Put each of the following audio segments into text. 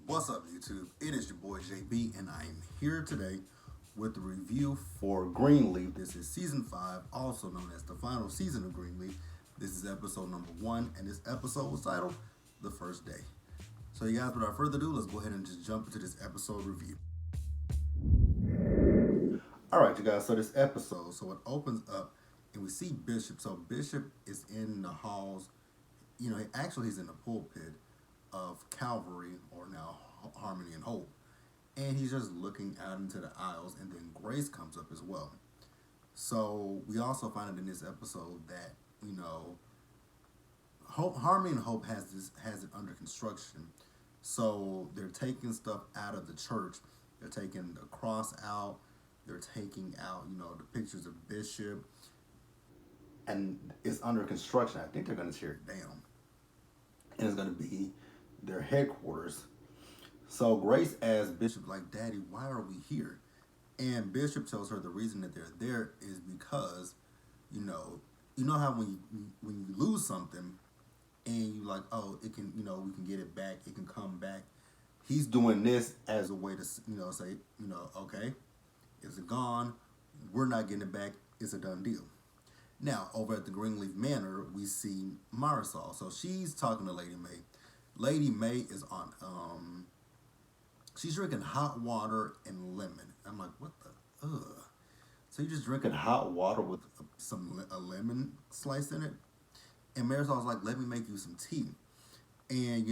What's up, YouTube? It is your boy JB, and I am here today with the review for Greenleaf. This is season 5, also known as the final season of Greenleaf. This is episode number 1, and this episode was titled The First Day. So, you guys, without further ado, let's go ahead and just jump into this episode review. Alright, you guys, so this episode, so it opens up, and we see Bishop. So, Bishop is in the halls. He's in the pulpit of Calvary, or now Harmony and Hope, and he's just looking out into the aisles, and then Grace comes up as well. So we also find out in this episode that Harmony and Hope has it under construction. So they're taking stuff out of the church. They're taking the cross out. They're taking out the pictures of Bishop, and it's under construction. I think they're going to tear it down, and it's going to be their headquarters. So Grace asks Bishop, like, "Daddy, why are we here?" And Bishop tells her the reason that they're there is because, you know how when you lose something and you like, oh, it can, we can get it back, it can come back. He's doing this as a way to, say, okay, it's gone, we're not getting it back, it's a done deal. Now, over at the Greenleaf Manor, we see Marisol. So she's talking to Lady May. Lady May is on she's drinking hot water and lemon. I'm like, what the So you're just drinking hot water with a lemon slice in it? And Marisol's like, let me make you some tea. And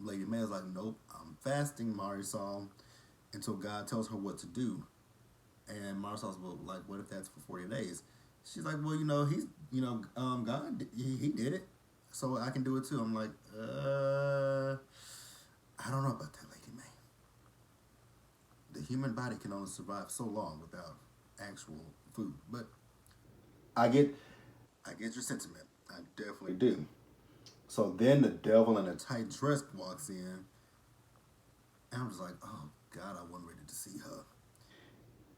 Lady May is like, nope, I'm fasting, Marisol, until God tells her what to do. And Marisol's like, what if that's for 40 days? She's like, well, he's God, he did it, so I can do it too. I'm like, I don't know about that, Lady May. The human body can only survive so long without actual food. But I get your sentiment. I definitely do. So then the devil in a tight dress walks in, and I'm just like, oh God, I wasn't ready to see her.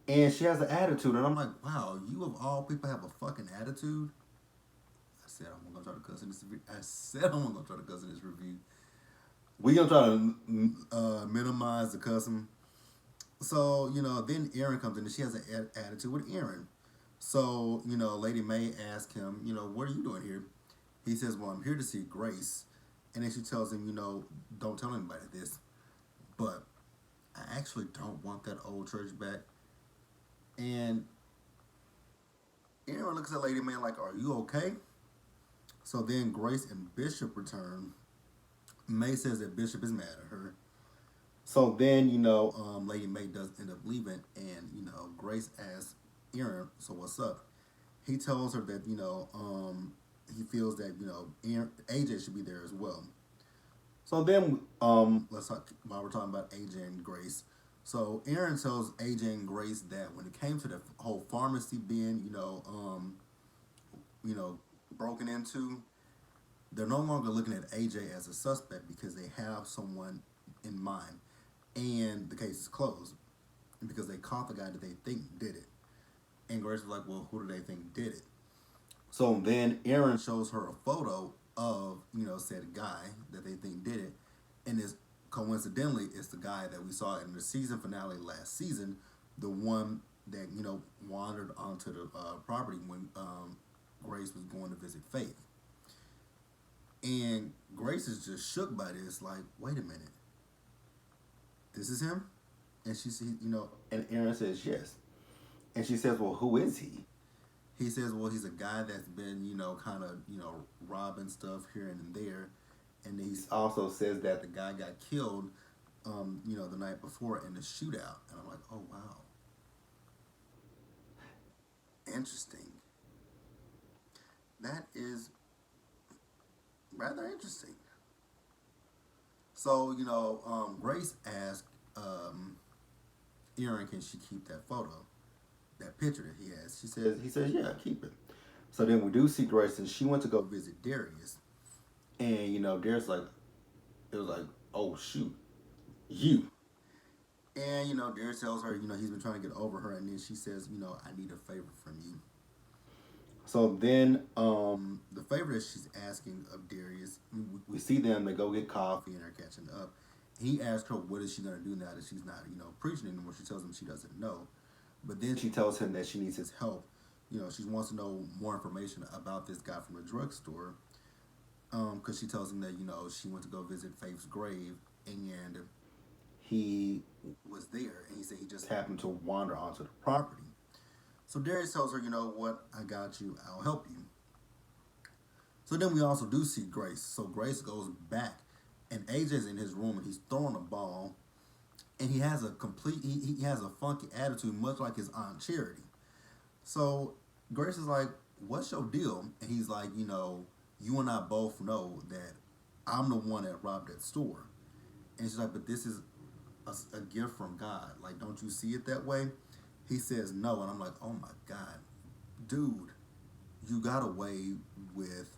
And she has an attitude, and I'm like, wow, you of all people have a fucking attitude. I said I'm gonna try to cuss in this review. We gonna try to minimize the cussing. So then Aaron comes in, and she has an attitude with Aaron. So Lady May asks him, what are you doing here? He says, well, I'm here to see Grace. And then she tells him, don't tell anybody this, but I actually don't want that old church back. And Aaron looks at Lady May like, are you okay? So then Grace and Bishop return. May says that Bishop is mad at her. So then, Lady May does end up leaving, and, Grace asks Aaron, so what's up? He tells her that, he feels that, AJ should be there as well. So then, let's talk, while we're talking about AJ and Grace. So Aaron tells AJ and Grace that when it came to the whole pharmacy being, broken into, they're no longer looking at AJ as a suspect because they have someone in mind, and the case is closed because they caught the guy that they think did it. And Grace was like, well, who do they think did it? So then Aaron shows her a photo of, said guy that they think did it, and is coincidentally it's the guy that we saw in the season finale last season, the one that wandered onto the property when Grace was going to visit Faith. And Grace is just shook by this, like, wait a minute, this is him? And she says, and Aaron says yes. And she says, well, who is he? He says, well, he's a guy that's been, kind of, robbing stuff here and there. And he also says that the guy got killed, the night before in the shootout. And I'm like, oh, wow. Interesting. That is rather interesting. So, Grace asked Aaron, can she keep that photo, that picture that he has? He says, yeah, keep it. So then we do see Grace, and she went to go visit Darius. And, Darius, like, it was like, oh, shoot, you. And, Darius tells her, he's been trying to get over her. And then she says, I need a favor from you. So then the favor that she's asking of Darius, we see them, they go get coffee and they're catching up. He asks her what is she going to do now that she's not, preaching anymore. She tells him she doesn't know. But then she tells him that she needs his help. She wants to know more information about this guy from the drugstore. Because she tells him that, she went to go visit Faith's grave and he was there. And he said he just happened to wander onto the property. So Darius tells her, you know what, I got you, I'll help you. So then we also do see Grace. So Grace goes back and AJ's in his room and he's throwing a ball. And he has he has a funky attitude, much like his Aunt Charity. So Grace is like, what's your deal? And he's like, you and I both know that I'm the one that robbed that store. And she's like, but this is a gift from God. Like, don't you see it that way? He says no. And I'm like, oh my God, dude, you got away with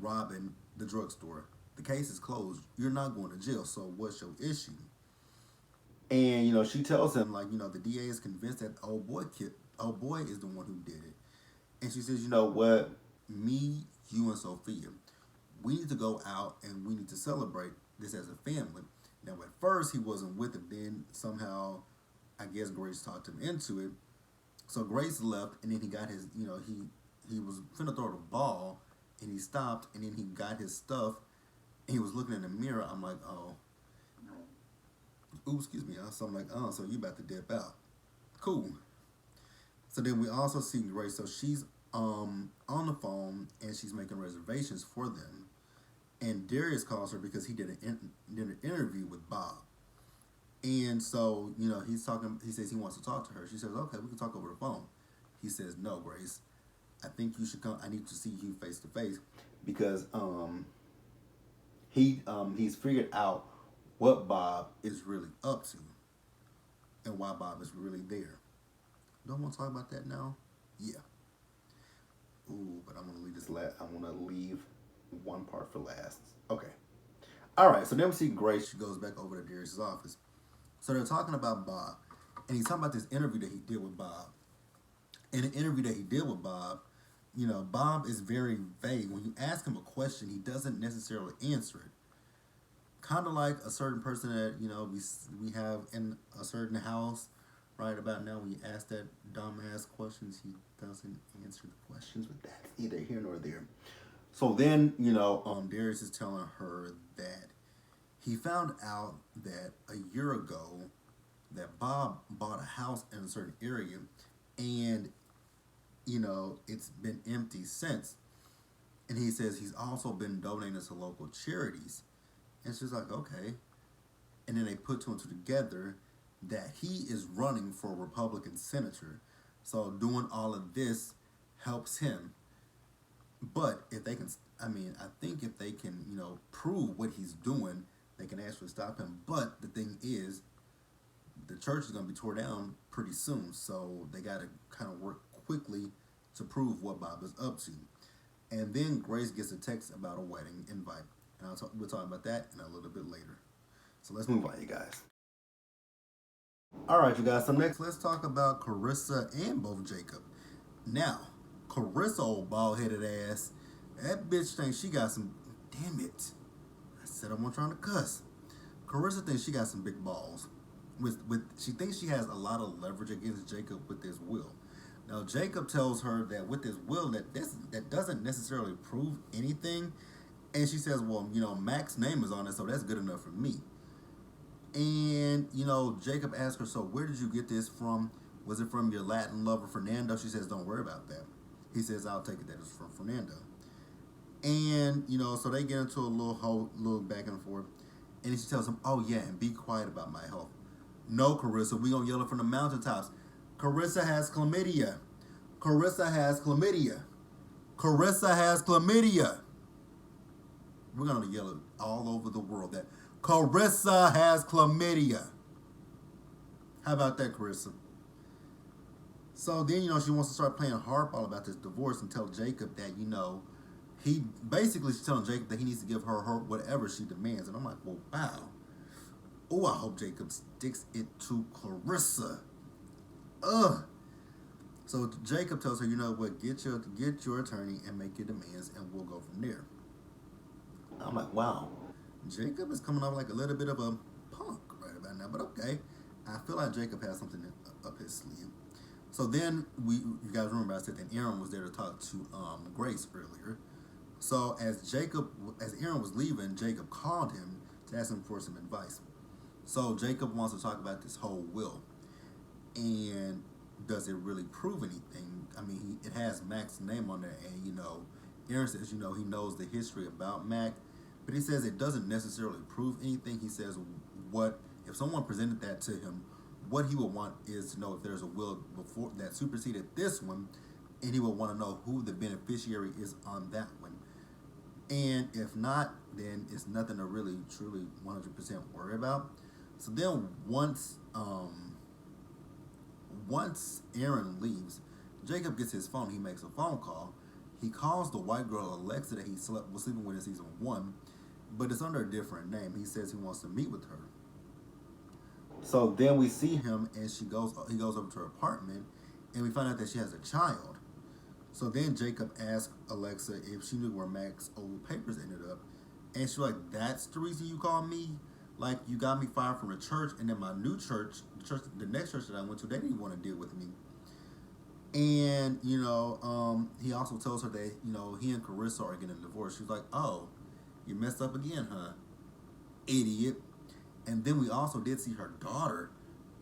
robbing the drugstore. The case is closed. You're not going to jail. So what's your issue? And, she tells him, like, the DA is convinced that old boy is the one who did it. And she says, you know what? Me, you, and Sofia, we need to go out and we need to celebrate this as a family. Now, at first, he wasn't with him. Then, somehow, I guess Grace talked him into it. So, Grace left, and then he got his, he was finna throw the ball, and he stopped, and then he got his stuff, and he was looking in the mirror. I'm like, oh. Oops, excuse me. So I'm like, oh, so you about to dip out. Cool. So then we also see Grace. So she's on the phone and she's making reservations for them. And Darius calls her because he did an interview with Bob. And so, he's talking, he says he wants to talk to her. She says, okay, we can talk over the phone. He says, no, Grace, I think you should come. I need to see you face to face because he's figured out what Bob is really up to and why Bob is really there. Don't want to talk about that now? Yeah. Ooh, but I'm gonna leave I want to leave one part for last. Okay. All right. So then we see Grace. She goes back over to Darius's office. So they're talking about Bob, and he's talking about this interview that he did with Bob. In the interview that he did with Bob, Bob is very vague. When you ask him a question, he doesn't necessarily answer it. Kind of like a certain person that, we have in a certain house right about now. When you ask that dumbass questions, he doesn't answer the questions, but that's neither here nor there. So then, Darius is telling her that he found out that a year ago that Bob bought a house in a certain area and, it's been empty since. And he says he's also been donating to local charities. And she's like, okay. And then they put two and two together that he is running for a Republican senator. So doing all of this helps him. But if they can, I think if they can, prove what he's doing, they can actually stop him. But the thing is, the church is going to be torn down pretty soon. So they got to kind of work quickly to prove what Bob is up to. And then Grace gets a text about a wedding invite. And we'll talk about that in a little bit later. So let's move on, you guys. All right, you guys. So next, let's talk about Karissa and both Jacob. Now, Karissa, old bald-headed ass, that bitch thinks she got some... Damn it. I said I wasn't trying to cuss. Karissa thinks she got some big balls. She thinks she has a lot of leverage against Jacob with this will. Now, Jacob tells her that with this will, that doesn't necessarily prove anything. And she says, well, Mac's name is on it, so that's good enough for me. And, Jacob asks her, so where did you get this from? Was it from your Latin lover, Fernando? She says, don't worry about that. He says, I'll take it that it's from Fernando. And, so they get into a little back and forth. And she tells him, oh, yeah, and be quiet about my health. No, Karissa, we going to yell it from the mountaintops. Karissa has chlamydia. Karissa has chlamydia. Karissa has chlamydia. We're going to yell it all over the world that Karissa has chlamydia. How about that, Karissa? So then, she wants to start playing hardball about this divorce and tell Jacob that, she's telling Jacob that he needs to give her whatever she demands. And I'm like, well, wow. Oh, I hope Jacob sticks it to Karissa. Ugh. So Jacob tells her, you know what, get your attorney and make your demands and we'll go from there. I'm like, wow. Jacob is coming off like a little bit of a punk right about now, but okay. I feel like Jacob has something up his sleeve. So then you guys remember I said that Aaron was there to talk to Grace earlier. So as Aaron was leaving, Jacob called him to ask him for some advice. So Jacob wants to talk about this whole will, and does it really prove anything? I mean, it has Mac's name on there, and Aaron says he knows the history about Mac, but he says it doesn't necessarily prove anything. He says what if someone presented that to him, what he would want is to know if there's a will before that superseded this one, and he would want to know who the beneficiary is on that one. And if not, then it's nothing to really truly 100% worry about. So then once Aaron leaves, Jacob gets his phone. He makes a phone call. He calls the white girl Alexa that was sleeping with in season 1, but it's under a different name. He says he wants to meet with her. So then we see him, and he goes over to her apartment, and we find out that she has a child. So then Jacob asked Alexa if she knew where Mac's old papers ended up, and she's like, "That's the reason you called me? Like, you got me fired from the church, and then my new church, the next church that I went to, they didn't want to deal with me." And he also tells her that he and Karissa are getting a divorce. She's like, "Oh, you messed up again, huh, idiot?" And then we also did see her daughter,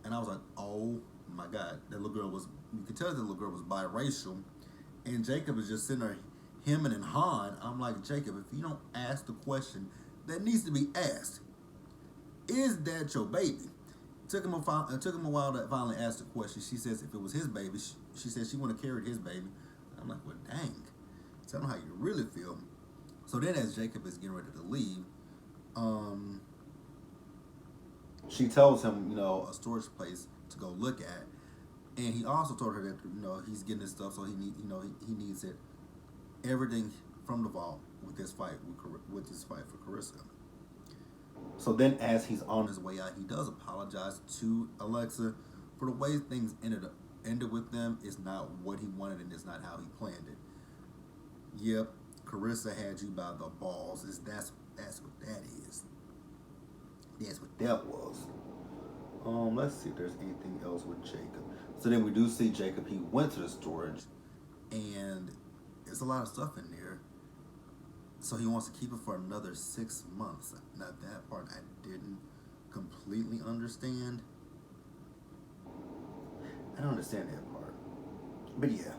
and I was like, "Oh my God, that little girl was." You could tell that little girl was biracial, and Jacob is just sitting there hemming and hawing. I'm like, Jacob, if you don't ask the question that needs to be asked, is that your baby? It took him a while to finally ask the question. She says if it was his baby, she says she would have carried his baby. I'm like, well, dang. Tell him how you really feel. So then as Jacob is getting ready to leave, she tells him, a storage place to go look at. And he also told her that, he's getting his stuff, so he needs it, everything from the vault with this fight for Karissa. So then, as he's on his way out, he does apologize to Alexa for the way things ended with them. It's not what he wanted, and it's not how he planned it. Yep, Karissa had you by the balls. That's what that is. That's what that was. Let's see if there's anything else with Jacob. So then we do see Jacob. He went to the storage, and there's a lot of stuff in there. So he wants to keep it for another 6 months. Now that part I didn't completely understand. I don't understand that part. But yeah.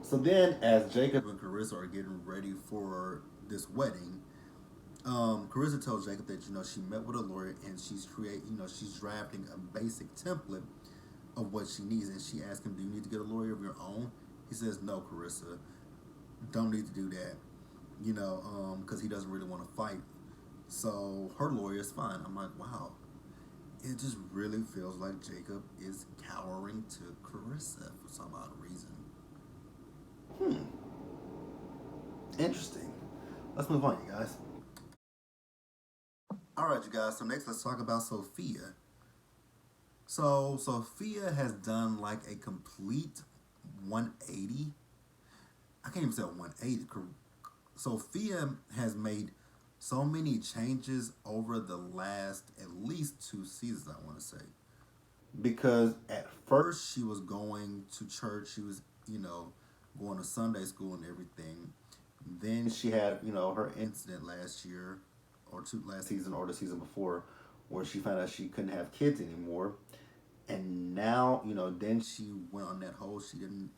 So then as Jacob and Karissa are getting ready for this wedding, Karissa tells Jacob that she met with a lawyer, and she's drafting a basic template of what she needs, and she asks him, "Do you need to get a lawyer of your own?" He says, "No, Karissa, don't need to do that." Because he doesn't really want to fight. So her lawyer is fine. I'm like, wow. It just really feels like Jacob is cowering to Karissa for some odd reason. Interesting. Let's move on, you guys. Alright, you guys. So next, let's talk about Sofia. So Sofia has done like a complete 180. I can't even say 180. Sophia has made so many changes over the last at least 2 seasons, I want to say. Because at first she was going to church, she was, going to Sunday school and everything. Then she had, her incident last year, or last season, or the season before, where she found out she couldn't have kids anymore. And now, then she went on that whole, she didn't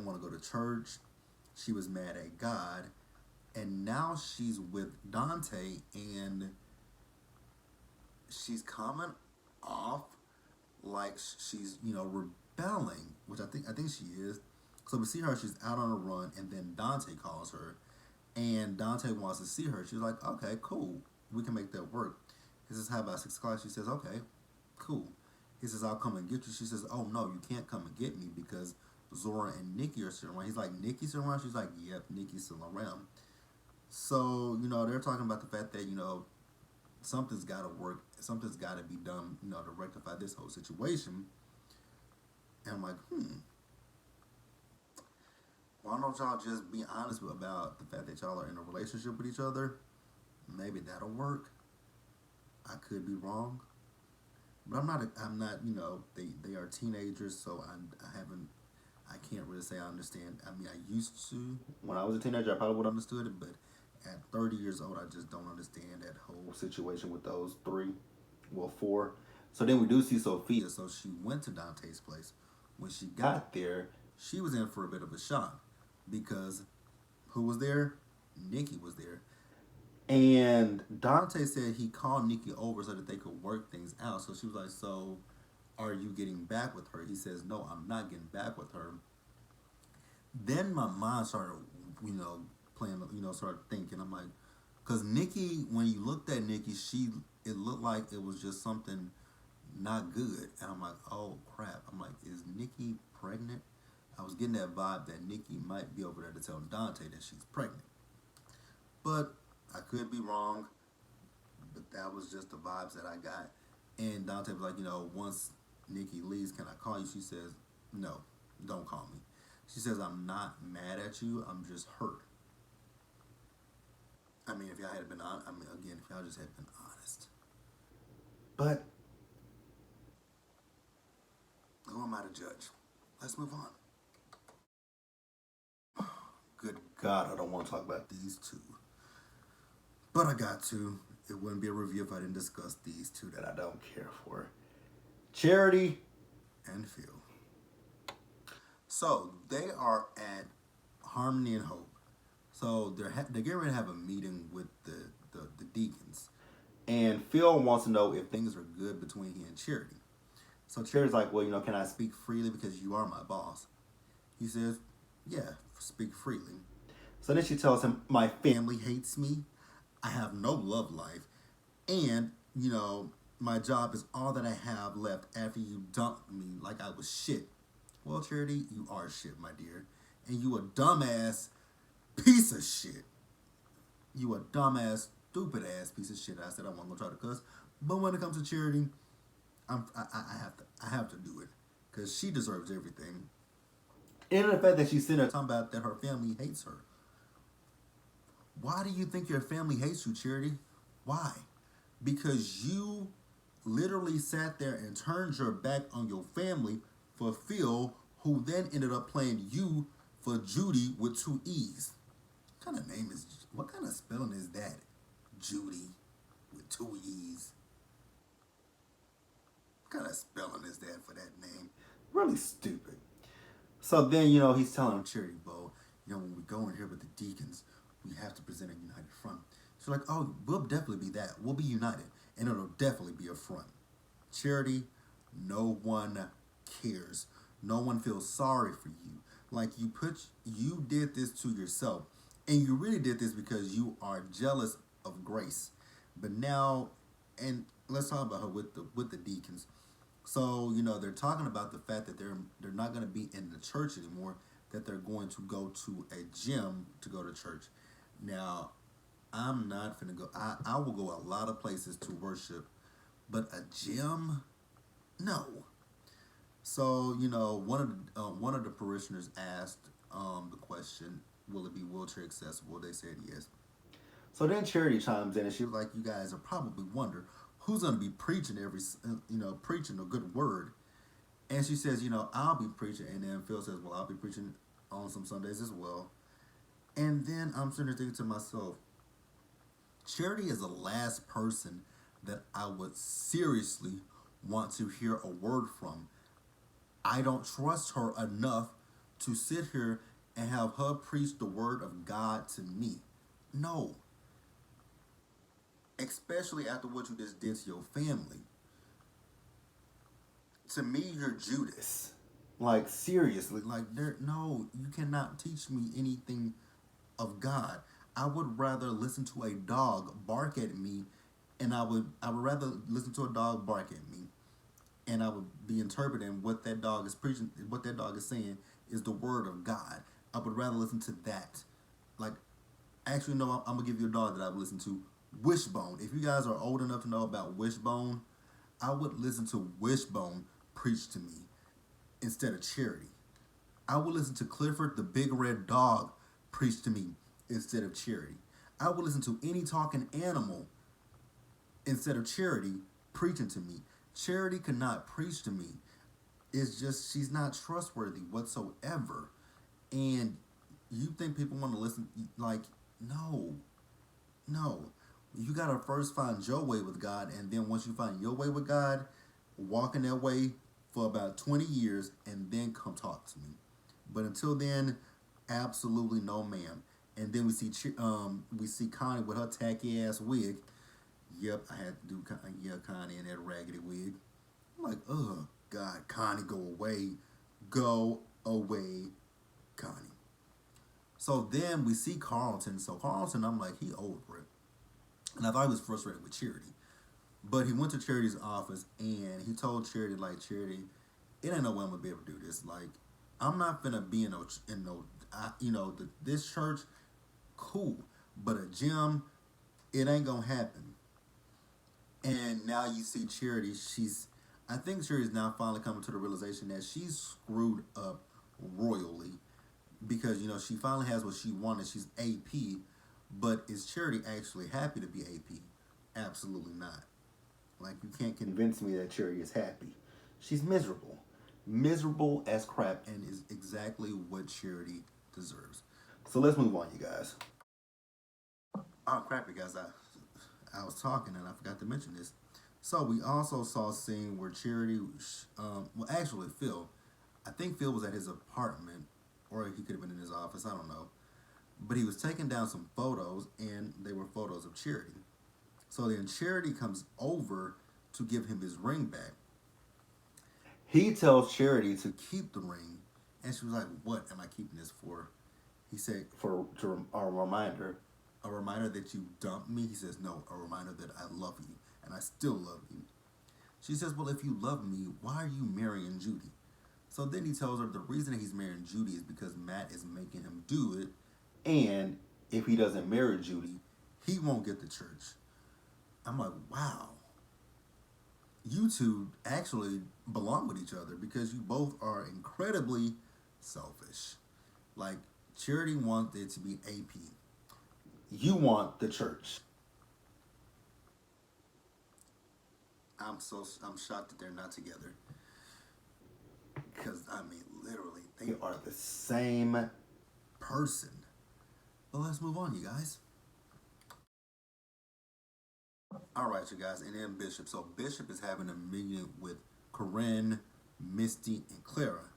want to go to church. She was mad at God, and now she's with Dante, and she's coming off like she's rebelling, which I think she is. So we see her; she's out on a run, and then Dante calls her, and Dante wants to see her. She's like, "Okay, cool, we can make that work." He says, "How about 6 o'clock?" She says, "Okay, cool." He says, "I'll come and get you." She says, "Oh no, you can't come and get me because Zora and Nikki are still around." He's like, "Nikki's still around?" She's like, "Yep, Nikki's still around." So, they're talking about the fact that, something's got to work. Something's got to be done, to rectify this whole situation. And I'm like, why don't y'all just be honest about the fact that y'all are in a relationship with each other? Maybe that'll work. I could be wrong, but I'm not. You know, they are teenagers, so I haven't. I can't really say I understand. I mean, I used to when I was a teenager. I probably would have understood it, but at 30 years old, I just don't understand that whole situation with those three, well, four. So then we do see Sofia. So she went to Dante's place. When she got there, she was in for a bit of a shock because who was there? Nikki was there. And Dante said he called Nikki over so that they could work things out. So she was like, "So, are you getting back with her?" He says, "No, I'm not getting back with her." Then my mind started, you know, playing, started thinking. I'm like, because Nikki, when you looked at Nikki, it looked like it was just something not good. And I'm like, oh crap. I'm like, is Nikki pregnant? I was getting that vibe that Nikki might be over there to tell Dante that she's pregnant. But I could be wrong. But that was just the vibes that I got. And Dante was like, once Nikki leaves, can I call you? She says, no, don't call me. She says, I'm not mad at you. I'm just hurt. I mean, if y'all had been honest, again, if y'all just had been honest. But who am I to judge? Let's move on. Good God, I don't want to talk about these two. But I got to. It wouldn't be a review if I didn't discuss these two that I don't care for. Charity and Phil. So they are at Harmony and Hope. So they're getting ready to have a meeting with the deacons. And Phil wants to know if things are good between he and Charity. So Charity's like, well, can I speak freely because you are my boss? He says, yeah, speak freely. So then she tells him, my family hates me. I have no love life. And, my job is all that I have left after you dumped me like I was shit. Well, Charity, you are shit, my dear. And you a dumbass piece of shit. You a dumbass, stupid ass piece of shit. I said I wasn't gonna try to cuss, but when it comes to Charity, I have to do it because she deserves everything. And the fact that she's sitting there talking about that her family hates her. Why do you think your family hates you, Charity? Why? Because you literally sat there and turned your back on your family for Phil, who then ended up playing you for Judy with two E's. What kind of spelling is that? Judy with two E's. What kind of spelling is that for that name? Really stupid. So then, he's telling him, Charity, Bo, when we go in here with the deacons, we have to present a united front. She's like, oh, we'll definitely be that. We'll be united. And it'll definitely be a front. Charity, no one cares. No one feels sorry for you. Like you did this to yourself. And you really did this because you are jealous of Grace. But now, and let's talk about her with the deacons. So, they're talking about the fact that they're not going to be in the church anymore, that they're going to go to a gym to go to church. Now, I'm not finna go. I will go a lot of places to worship, but a gym, no. So one of the parishioners asked the question, "Will it be wheelchair accessible?" They said yes. So then Charity chimes in and she was like, "You guys are probably wondering who's gonna be preaching preaching a good word." And she says, "I'll be preaching," and then Phil says, "Well, I'll be preaching on some Sundays as well." And then I'm sitting there thinking to myself, Charity is the last person that I would seriously want to hear a word from. I don't trust her enough to sit here and have her preach the word of God to me. No. Especially after what you just did to your family. To me, you're Judas. Like, seriously. Like, no, you cannot teach me anything of God. I would rather listen to a dog bark at me, and I would rather listen to a dog bark at me, and I would be interpreting what that dog is preaching, what that dog is saying is the word of God. I would rather listen to that. Like, actually, no, I'm gonna give you a dog that I would listen to, Wishbone. If you guys are old enough to know about Wishbone, I would listen to Wishbone preach to me instead of Charity. I would listen to Clifford the Big Red Dog preach to me instead of Charity. I would listen to any talking animal instead of Charity preaching to me. Charity could not preach to me. It's just she's not trustworthy whatsoever. And you think people want to listen? Like, no, no. You gotta first find your way with God, and then once you find your way with God, walk in that way for about 20 years, and then come talk to me. But until then, absolutely no, ma'am. And then we see Connie with her tacky ass wig. Yep, I had to do yeah, Connie in that raggedy wig. I'm like, oh God, Connie, go away, Connie. So then we see Carlton. So Carlton, I'm like, he over it. And I thought he was frustrated with Charity. But he went to Charity's office and he told Charity, like, Charity, it ain't no way I'm gonna be able to do this. Like, I'm not gonna be this church, cool. But a gym, it ain't gonna happen. And now you see Charity, I think Charity's now finally coming to the realization that she's screwed up royally because, she finally has what she wanted. She's AP, but is Charity actually happy to be AP? Absolutely not. Like, you can't convince me that Charity is happy. She's miserable. Miserable as crap, and is exactly what Charity deserves. So let's move on, you guys. Oh, crap, you guys. I was talking and I forgot to mention this. So we also saw a scene where Charity, actually Phil, I think Phil was at his apartment, or he could have been in his office, I don't know. But he was taking down some photos, and they were photos of Charity. So then Charity comes over to give him his ring back. He tells Charity to keep the ring, and she was like, "What am I keeping this for?" He said, "For a reminder, that you dumped me." He says, "No, a reminder that I love you, and I still love you." She says, "Well, if you love me, why are you marrying Judy?" So then he tells her the reason that he's marrying Judy is because Matt is making him do it, and if he doesn't marry Judy, he won't get the church. I'm like, wow. You two actually belong with each other because you both are incredibly selfish. Like, Charity wants it to be AP. You want the church. I'm shocked that they're not together. Because, I mean, literally, they are the same person. But let's move on, you guys. All right, you guys, and then Bishop. So Bishop is having a meeting with Corinne, Misty, and Clara.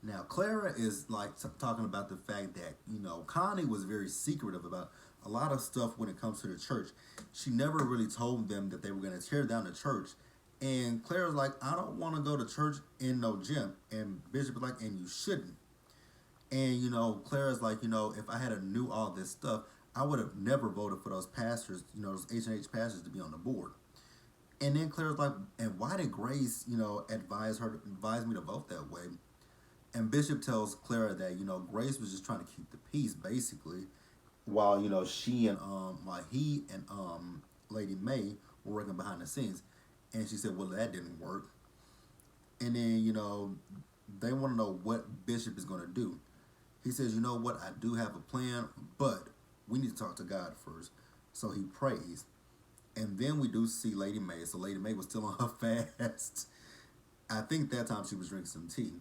Now, Clara is like talking about the fact that, Connie was very secretive about a lot of stuff when it comes to the church. She never really told them that they were going to tear down the church. And Clara's like, I don't want to go to church in no gym. And Bishop is like, and you shouldn't. And, Clara's like, if I had knew all this stuff, I would have never voted for those pastors, those H&H pastors to be on the board. And then Clara's like, and why did Grace, advise me to vote that way? And Bishop tells Clara that, Grace was just trying to keep the peace, basically, while, she and, he and Lady May were working behind the scenes. And she said, well, that didn't work. And then, they want to know what Bishop is going to do. He says, you know what, I do have a plan, but we need to talk to God first. So he prays. And then we do see Lady May. So Lady May was still on her fast. I think that time she was drinking some tea.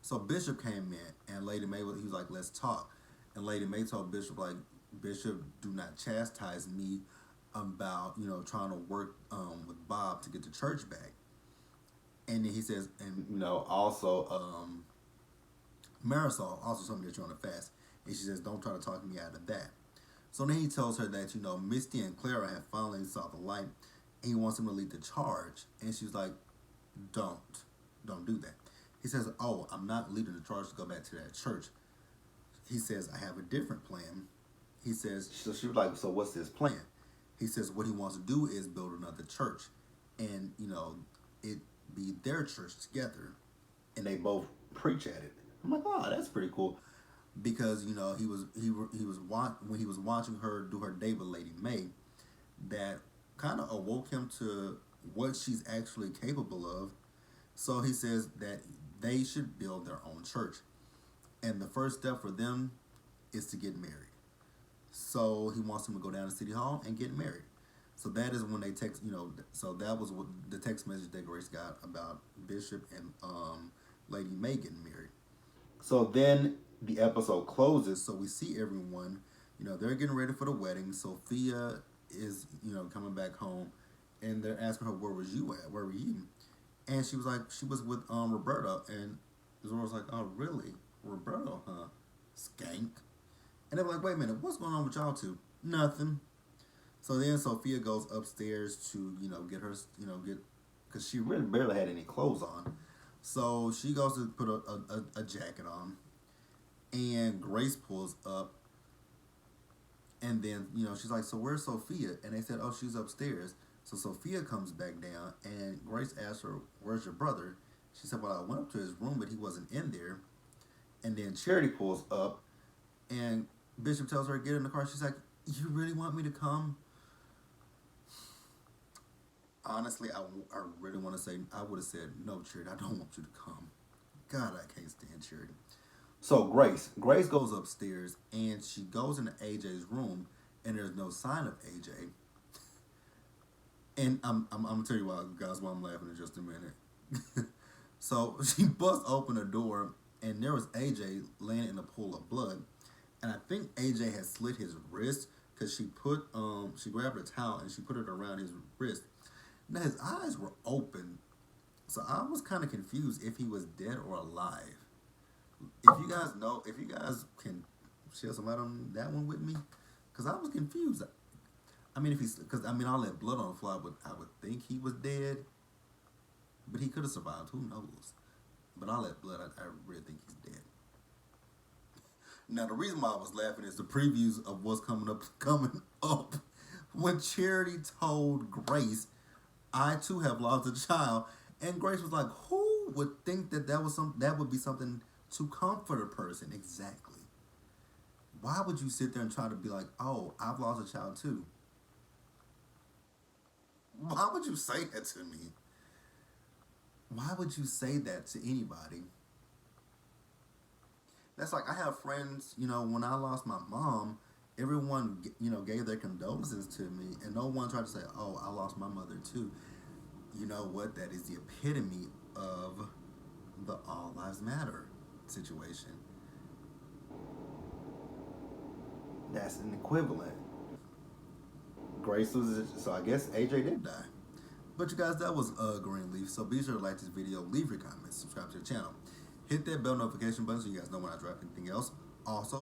So Bishop came in, and Lady May, he was like, let's talk. And Lady May told Bishop, like, Bishop, do not chastise me about, trying to work with Bob to get the church back. And then he says, and, also, Marisol also told me that you're on a fast. And she says, don't try to talk me out of that. So then he tells her that, Misty and Clara have finally saw the light, and he wants them to lead the charge. And she's like, don't do that. He says, oh, I'm not leading the charge to go back to that church. He says, I have a different plan. He says, so she was like, so what's his plan? He says, what he wants to do is build another church, and, it be their church together, and they both preach at it. I'm like, oh, that's pretty cool. Because, when he was watching her do her date with Lady May, that kind of awoke him to what she's actually capable of. So he says that they should build their own church. And the first step for them is to get married. So he wants him to go down to City Hall and get married. So that is when they text, so that was what the text message that Grace got about Bishop and Lady May getting married. So then the episode closes, so we see everyone, they're getting ready for the wedding. Sofia is, coming back home, and they're asking her, where was you at? Where were you? And she was like, she was with Roberta, and Zora was like, oh, really? Roberta, huh? Skank. And they were like, wait a minute, what's going on with y'all two? Nothing. So then Sofia goes upstairs to, get her, because she really barely had any clothes on. So she goes to put a jacket on. And Grace pulls up. And then, she's like, so where's Sofia? And they said, oh, she's upstairs. So Sofia comes back down. And Grace asks her, where's your brother? She said, well, I went up to his room, but he wasn't in there. And then Charity pulls up. And Bishop tells her to get in the car. She's like, you really want me to come? Honestly, I really want to say, I would have said, no, Charity, I don't want you to come. God, I can't stand Charity. So Grace goes upstairs, and she goes into AJ's room, and there's no sign of AJ. And I'm going to tell you why, guys, why I'm laughing in just a minute. So she busts open the door, and there was AJ laying in a pool of blood. And I think AJ had slit his wrist, because she grabbed a towel, and she put it around his wrist. Now, his eyes were open, so I was kind of confused if he was dead or alive. If you guys can share some light on that one with me, because I was confused. I mean, because all that blood on the floor, I would think he was dead, but he could have survived. Who knows? But all that blood, I really think he's dead. Now, the reason why I was laughing is the previews of what's coming up. When Charity told Grace, I too have lost a child, and Grace was like, who would think that would be something to comfort a person? Exactly. Why would you sit there and try to be like, oh, I've lost a child too? Why would you say that to me? Why would you say that to anybody? That's like, I have friends, when I lost my mom, everyone, gave their condolences to me, and no one tried to say, oh, I lost my mother too. You know what? That is the epitome of the All Lives Matter situation. That's an equivalent. Grace was, so I guess AJ did die. But you guys, that was Greenleaf. So be sure to like this video, leave your comments, subscribe to the channel. Hit that bell notification button so you guys know when I drop anything else. Also,